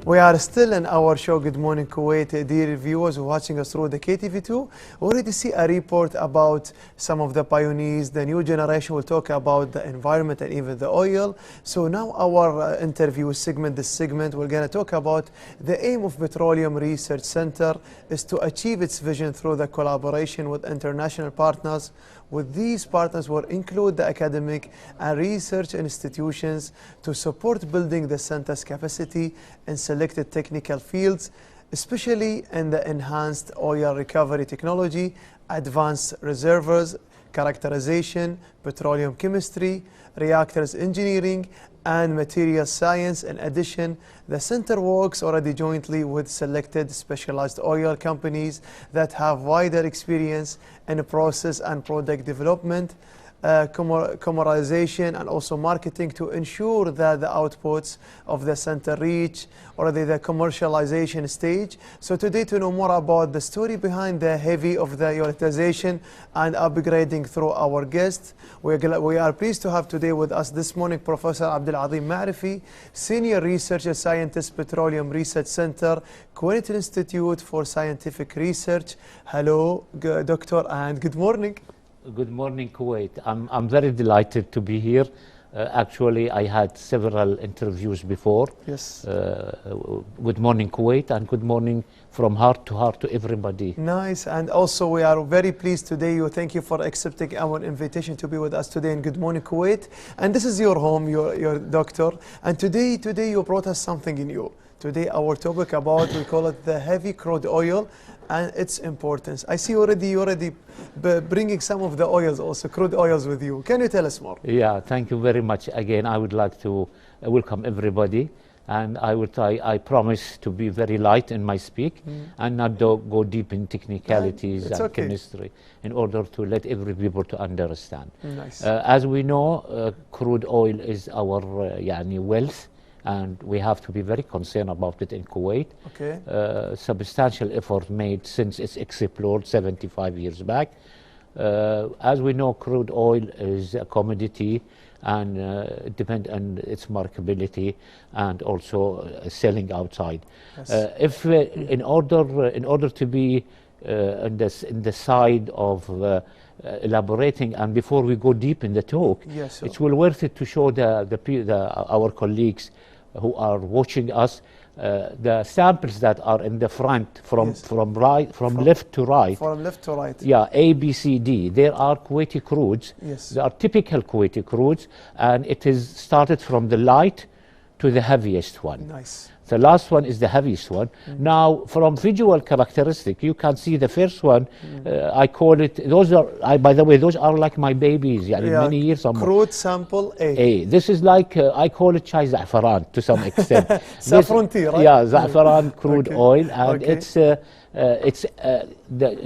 We are still in our show, Good Morning Kuwait. Dear viewers watching us through the KTV2, we already see a report about some of the pioneers. The new generation will talk about the environment and even the oil. So now our interview segment, this segment, we're going to talk about the aim of Petroleum Research Center is to achieve its vision through the collaboration with international partners. With these partners will include the academic and research institutions to support building the center's capacity in selected technical fields, especially in the enhanced oil recovery technology, advanced reservoirs, characterization, petroleum chemistry, reactors engineering, and material science. In addition, the center works already jointly with selected specialized oil companies that have wider experience in process and product development, commercialization and also marketing to ensure that the outputs of the center reach already the commercialization stage. So today, to know more about the story behind the heavy of the utilization and upgrading through our guest, we are pleased to have today with us this morning Professor Abdulazeem Marafi, Senior Researcher Scientist, Petroleum Research Center, Kuwait Institute for Scientific Research. Hello, Doctor, and good morning. Good morning, Kuwait. I'm very delighted to be here. Actually, I had several interviews before. Yes. Good morning, Kuwait, and good morning from heart to everybody. Nice. And also, we are very pleased today. Thank you for accepting our invitation to be with us today in Good Morning Kuwait. And this is your home, your doctor. And today you brought us something new. Today, our topic about, we call it the heavy crude oil and its importance. I see you already bringing some of the oils, also crude oils with you. Can you tell us more? Yeah, thank you very much. Again, I would like to welcome everybody, and I promise to be very light in my speak and not go deep in technicalities and chemistry in order to let every people to understand. Nice. As we know, crude oil is our wealth, and we have to be very concerned about it in Kuwait. Okay. Substantial effort made since it's explored 75 years back. As we know, crude oil is a commodity and depend on its marketability and also selling outside. Yes. If in order to be in the side of elaborating, and before we go deep in the talk, yes, it's well worth it to show our colleagues who are watching us the samples that are in the front from left to right. From left to right. Yeah, A, B, C, D. There are Kuwaiti crudes. Yes. They are typical Kuwaiti crudes, and it is started from the light to the heaviest one. Nice. The last one is the heaviest one. Now, from visual characteristic, you can see the first one. I call it. By the way, those are like my babies. Many years. Crude sample A. This is like I call it chai za'faran to some extent. Saffron tea, right? Yeah, za'faran crude oil, and it's the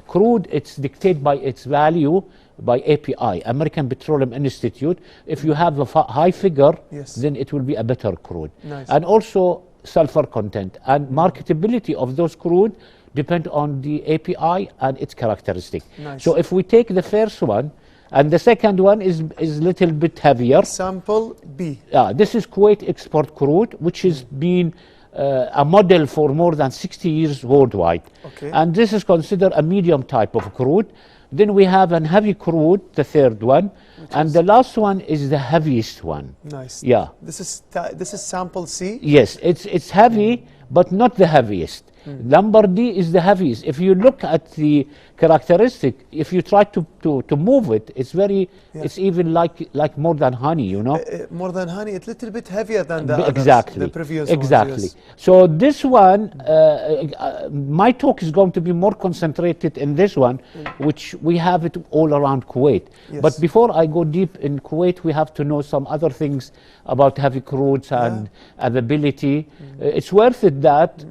crude. It's dictated by its value by API, American Petroleum Institute. If you have a high figure, yes, then it will be a better crude. Nice. And also sulfur content and marketability of those crude depend on the API and its characteristic. Nice. So if we take the first one, and the second one is little bit heavier. Sample B. This is Kuwait export crude, which has been a model for more than 60 years worldwide. Okay. And this is considered a medium type of crude. Then we have an heavy crude, the third one, and the last one is the heaviest one. Nice. Yeah. This is sample C. Yes, it's heavy, but not the heaviest. Number D is the heaviest. If you look at the characteristic, if you try to move it, it's even like more than honey, you know. More than honey, it's a little bit heavier than the exactly. others, the previous exactly. ones. Yes. So this one, my talk is going to be more concentrated in this one, which we have it all around Kuwait. Yes. But before I go deep in Kuwait, we have to know some other things about heavy crudes and availability. It's worth it that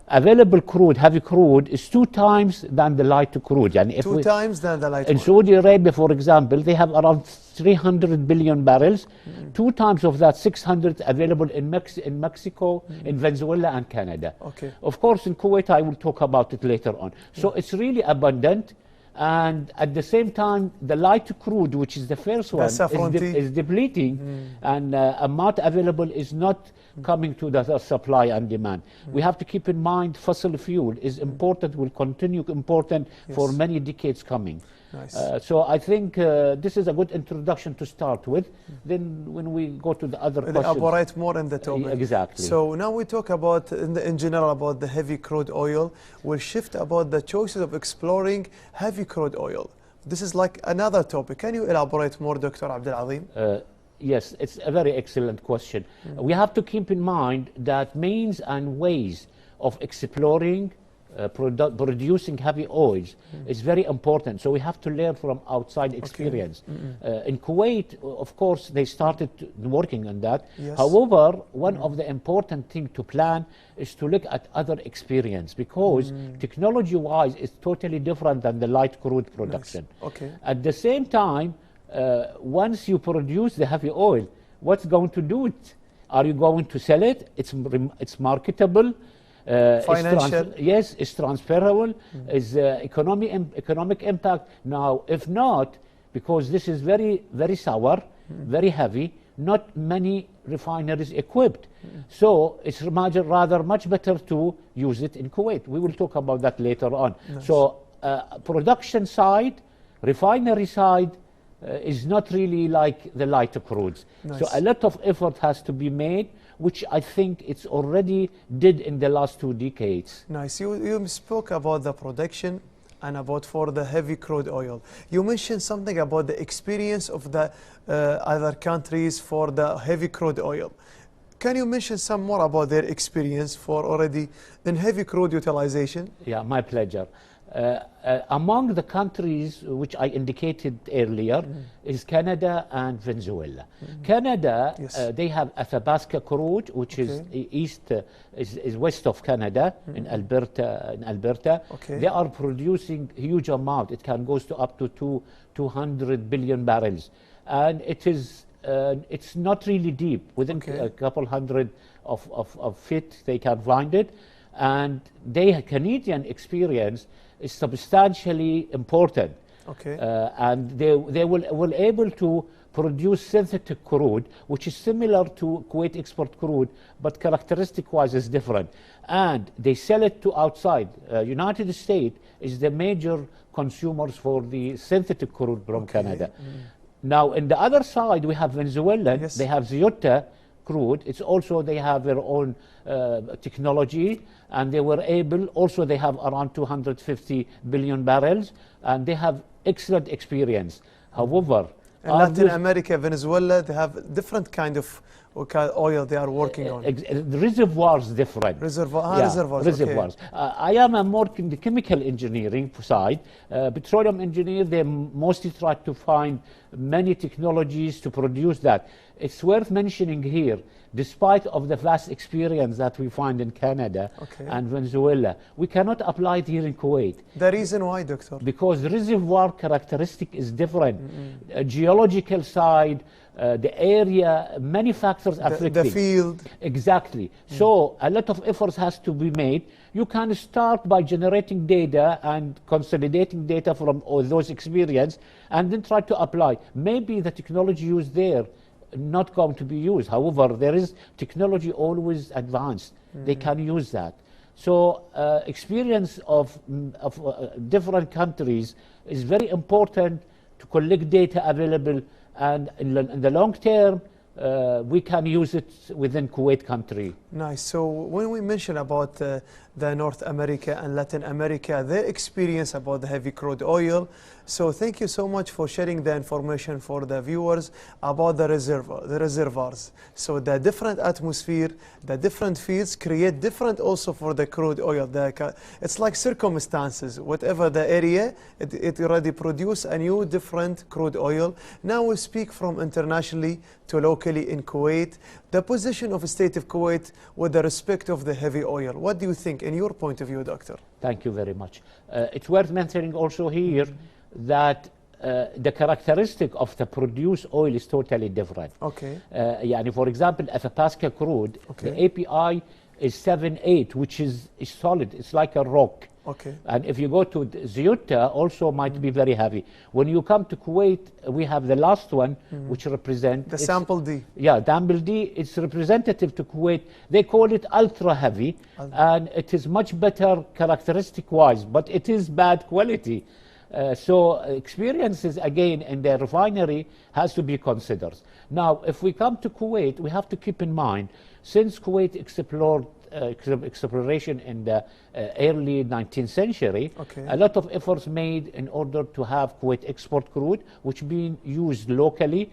available crude, heavy crude, is 2 times than the light crude. And if 2 times than the light. In Saudi Arabia, for example, they have around 300 billion barrels. 2 times of that, 600 available in Mexico, in Venezuela and Canada. Okay. Of course, in Kuwait, I will talk about it later on. So it's really abundant. And at the same time, the light crude, which is the first one, is depleting, and amount available is not coming to the supply and demand. We have to keep in mind fossil fuel is important, will continue important for many decades coming. Nice. So I think this is a good introduction to start with. Then when we go to the other questions, elaborate more on the topic. Exactly. So now we talk about, in general, about the heavy crude oil. We'll shift about the choices of exploring heavy crude oil. This is like another topic. Can you elaborate more, Dr. Abdulazeem? Yes, it's a very excellent question. We have to keep in mind that means and ways of exploring producing heavy oils is very important. So we have to learn from outside experience. In Kuwait, of course, they started working on that. Yes. However, one of the important things to plan is to look at other experience, because technology-wise, it's totally different than the light crude production. Nice. Okay. At the same time, once you produce the heavy oil, what's going to do it? Are you going to sell it? It's marketable. Financial. Yes, it's transferable. Is economic impact. Now, if not, because this is very, very sour, very heavy, not many refineries equipped. So it's rather much better to use it in Kuwait. We will talk about that later on. Nice. So production side, refinery side, is not really like the lighter crudes. Nice. So a lot of effort has to be made, which I think it's already did in the last 2 decades. Nice. You spoke about the production and about for the heavy crude oil. You mentioned something about the experience of the other countries for the heavy crude oil. Can you mention some more about their experience for already in heavy crude utilization? Yeah, my pleasure. Among the countries which I indicated earlier is Canada and Venezuela. Canada, Yes. they have Athabasca crude, which is is west of Canada in Alberta. Okay. They are producing huge amount. It can goes to up to 200 billion barrels, and it is it's not really deep. Within a couple hundred of feet, they can find it, and their Canadian experience is substantially important. Okay. And they will able to produce synthetic crude, which is similar to Kuwait export crude, but characteristic-wise is different. And they sell it to outside. United States is the major consumers for the synthetic crude from Canada. Now, in the other side, we have Venezuela. Yes. They have Ziota crude. It's also, they have their own technology, and they were able, also they have around 250 billion barrels, and they have excellent experience. However, in Latin America, Venezuela, they have different kind of oil they are working on. The reservoirs different. Reservoirs. Okay. I am a more in the chemical engineering side. Petroleum engineer, they mostly try to find many technologies to produce that. It's worth mentioning here, despite of the vast experience that we find in Canada and Venezuela, we cannot apply it here in Kuwait. The reason why, Doctor? Because the reservoir characteristic is different. Geological side, the area, many factors affecting. The field. Exactly. So a lot of efforts has to be made. You can start by generating data and consolidating data from all those experience, and then try to apply. Maybe the technology used there not going to be used. However, there is technology always advanced. They can use that. So experience of different countries is very important to collect data available, and in the long term, we can use it within Kuwait country. Nice. So when we mention about the North America and Latin America, their experience about the heavy crude oil, so thank you so much for sharing the information for the viewers about the reservoirs. So the different atmosphere, the different fields create different also for the crude oil. It's like circumstances. Whatever the area, it already produce a new different crude oil. Now we speak from internationally to locally in Kuwait. The position of the state of Kuwait with the respect of the heavy oil. What do you think in your point of view, Doctor? Thank you very much. It's worth mentioning also here that the characteristic of the produced oil is totally different. Okay. For example, Athabasca crude, the API is 7.8, which is solid. It's like a rock. Okay. And if you go to Ceuta, also might be very heavy. When you come to Kuwait, we have the last one, which represent the sample D. Yeah, sample D. It's representative to Kuwait. They call it ultra heavy, and it is much better characteristic-wise, but it is bad quality. So experiences again in the refinery has to be considered. Now, if we come to Kuwait, we have to keep in mind, since Kuwait explored exploration in the early 19th century, a lot of efforts made in order to have Kuwait export crude, which being used locally,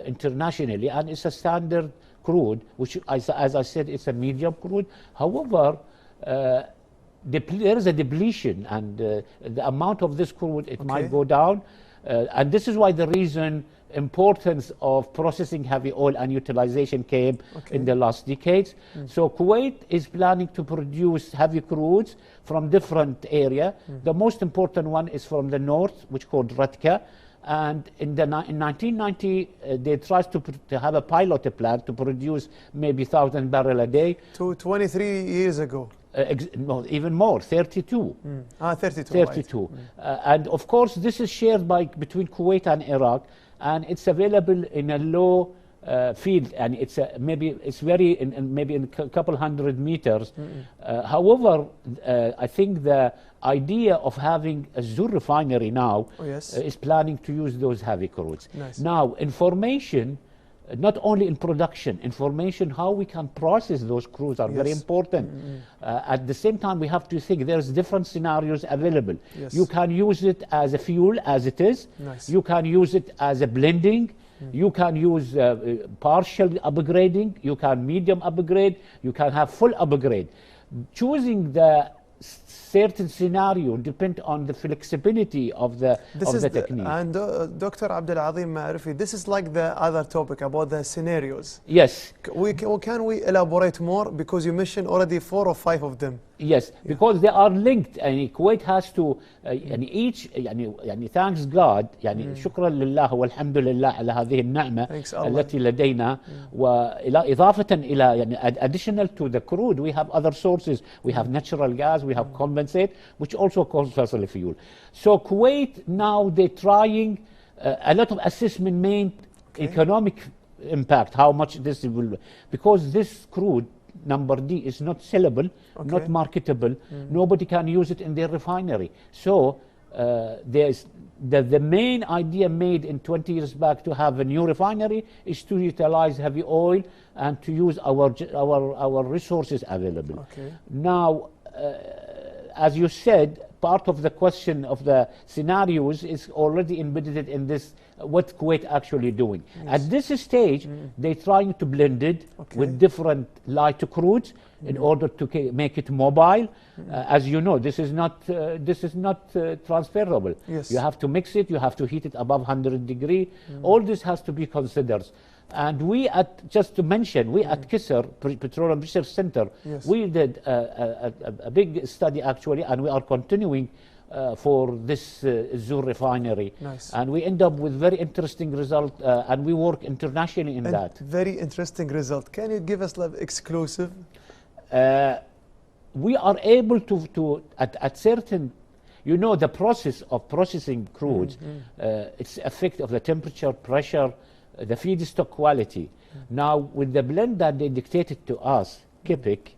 internationally, and it's a standard crude, which, as I said, it's a medium crude. However, there is a depletion, and the amount of this crude, it might go down. And this is why the reason importance of processing heavy oil and utilization came in the last decades. So Kuwait is planning to produce heavy crudes from different area. The most important one is from the north, which is called Ratka. And in 1990, they tried to have a pilot plant to produce maybe 1,000 barrels a day. 23 years ago. No, even more, 32. 32. 32. Right. And of course, this is shared between Kuwait and Iraq, and it's available in a low field, and it's maybe in a couple hundred meters. However, I think the idea of having a Zur refinery now is planning to use those heavy crudes. Nice. Now, information, not only in production, information how we can process those crudes are very important. At the same time, we have to think there's different scenarios available. You can use it as a fuel as it is. You can use it as a blending. You can use partial upgrading. You can medium upgrade. You can have full upgrade. Choosing the certain scenario depend on the flexibility of the technique. And Dr. Abdulazeem Marafi, this is like the other topic about the scenarios. Yes. Can we elaborate more, because you mentioned already 4 or 5 of them? Yes, because they are linked. يعني Kuwait has to يعني each يعني thanks God يعني شكرا لله والحمد لله على هذه النعمة التي لدينا وإلى إضافة إلى يعني additional to the crude we have other sources. We have natural gas, we have condensate, which also causes fossil fuel. So Kuwait now they're trying a lot of assessment made economic impact, how much this will, because this crude number D is not sellable, not marketable. Nobody can use it in their refinery. So there's the main idea made in 20 years back to have a new refinery is to utilize heavy oil and to use our resources available. Now, as you said, part of the question of the scenarios is already embedded in this, what Kuwait actually doing. At this stage, they're trying to blend it with different light crudes in order to make it mobile. As you know, this is not transferable. You have to mix it, you have to heat it above 100 degrees. All this has to be considered. And we just to mention, we at KTV, Petroleum Research Center, we did a big study actually, and we are continuing for this Zur refinery. And we end up with very interesting result, and we work internationally in that. Very interesting result. Can you give us like exclusive? We are able to at certain, you know, the process of processing crudes, it's effect of the temperature, pressure, the feedstock quality. Now, with the blend that they dictated to us, KPIC,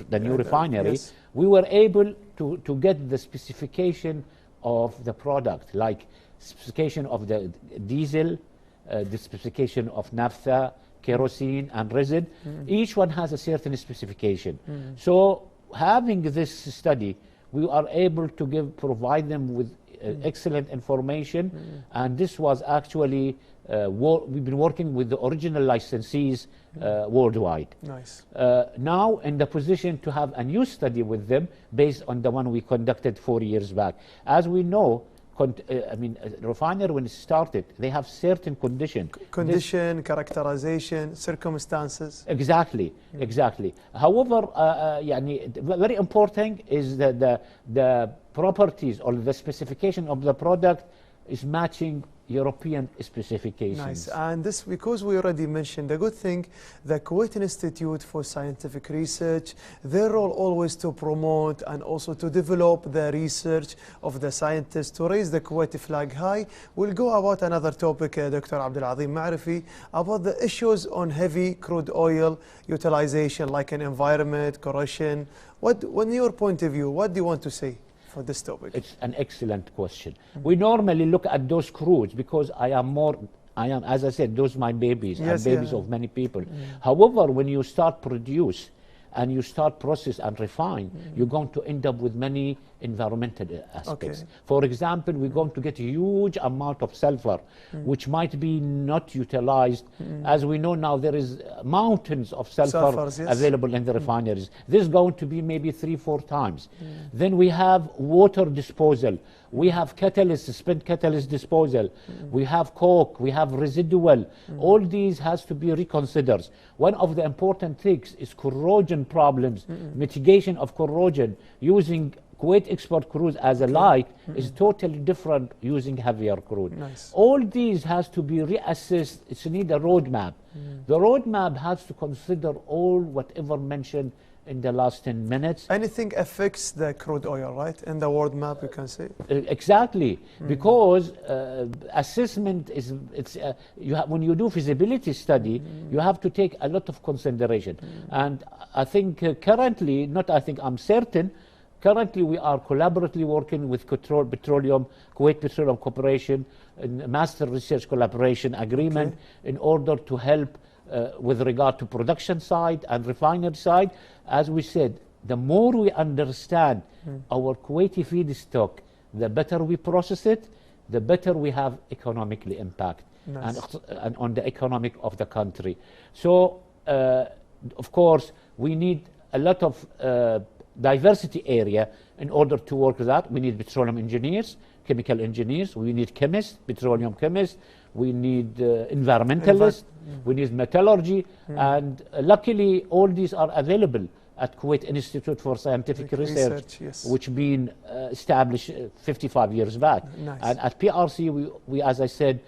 the new refinery, we were able to get the specification of the product, like specification of the diesel, the specification of naphtha, kerosene, and resin. Each one has a certain specification. So, having this study, we are able to provide them with excellent information, and this was actually we've been working with the original licensees worldwide. Now in the position to have a new study with them based on the one we conducted 4 years back. As we know, I mean, refinery when it started, they have certain condition, characterization, circumstances. Exactly. However, very important is the properties or the specification of the product is matching European specifications. Nice. And this, because we already mentioned, the good thing, the Kuwait Institute for Scientific Research, their role always to promote and also to develop the research of the scientists to raise the Kuwaiti flag high. We'll go about another topic, Dr. Abdulazeem Marafi, about the issues on heavy crude oil utilization, like an environment, corrosion. In your point of view, what do you want to say for this topic? It's an excellent question. We normally look at those crudes because I am, as I said, those my babies, yes, and babies of many people. However, when you start produce and you start process and refine, you're going to end up with many environmental aspects. Okay. For example, we're going to get a huge amount of sulfur, which might be not utilized. As we know now, there is mountains of sulfur available in the refineries. This is going to be maybe 3-4 times. Then we have water disposal. We have catalyst, spent catalyst disposal. We have coke, we have residual. All these has to be reconsidered. One of the important things is corrosion problems, mitigation of corrosion. Using Kuwait export crude as a light is totally different using heavier crude. Nice. All these has to be reassessed. It's need a roadmap. The roadmap has to consider all whatever mentioned in the last 10 minutes. Anything affects the crude oil, right? In the world map, you can say. Exactly, because assessment is, when you do feasibility study, you have to take a lot of consideration. And I think currently, I'm certain, currently we are collaboratively working with Kuwait Petroleum Corporation, Master Research Collaboration Agreement, in order to help with regard to production side and refinery side. As we said, the more we understand our Kuwaiti feedstock, the better we process it, the better we have economically impact. Nice. and on the economic of the country. So, of course, we need a lot of diversity area in order to work with that. We need petroleum engineers, chemical engineers, we need chemists, petroleum chemists, we need environmentalists, we need metallurgy, and luckily all these are available at Kuwait Institute for Scientific Research, which been established 55 years back. Nice. And at PRC, we, as I said,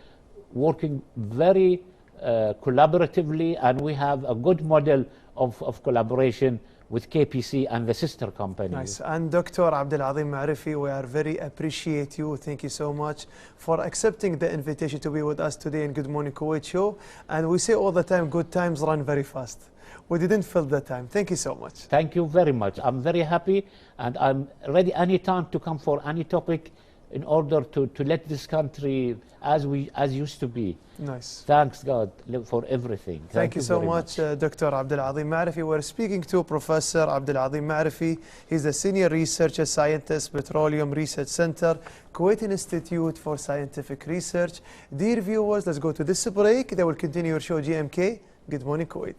working very collaboratively, and we have a good model of collaboration with KPC and the sister company. Nice. And Dr. Abdulazeem Marafi, we are very appreciate you. Thank you so much for accepting the invitation to be with us today in Good Morning Kuwait show. And we say all the time, good times run very fast. We didn't fill the time. Thank you so much. Thank you very much. I'm very happy, and I'm ready anytime to come for any topic in order to let this country as used to be. Nice. Thanks God for everything. Thank you so much, Dr. Abdulazeem Marafi. We're speaking to Professor Abdulazeem Marafi. He's the Senior Researcher Scientist, Petroleum Research Center, Kuwait Institute for Scientific Research. Dear viewers, let's go to this break. They will continue your show GMK. Good Morning Kuwait.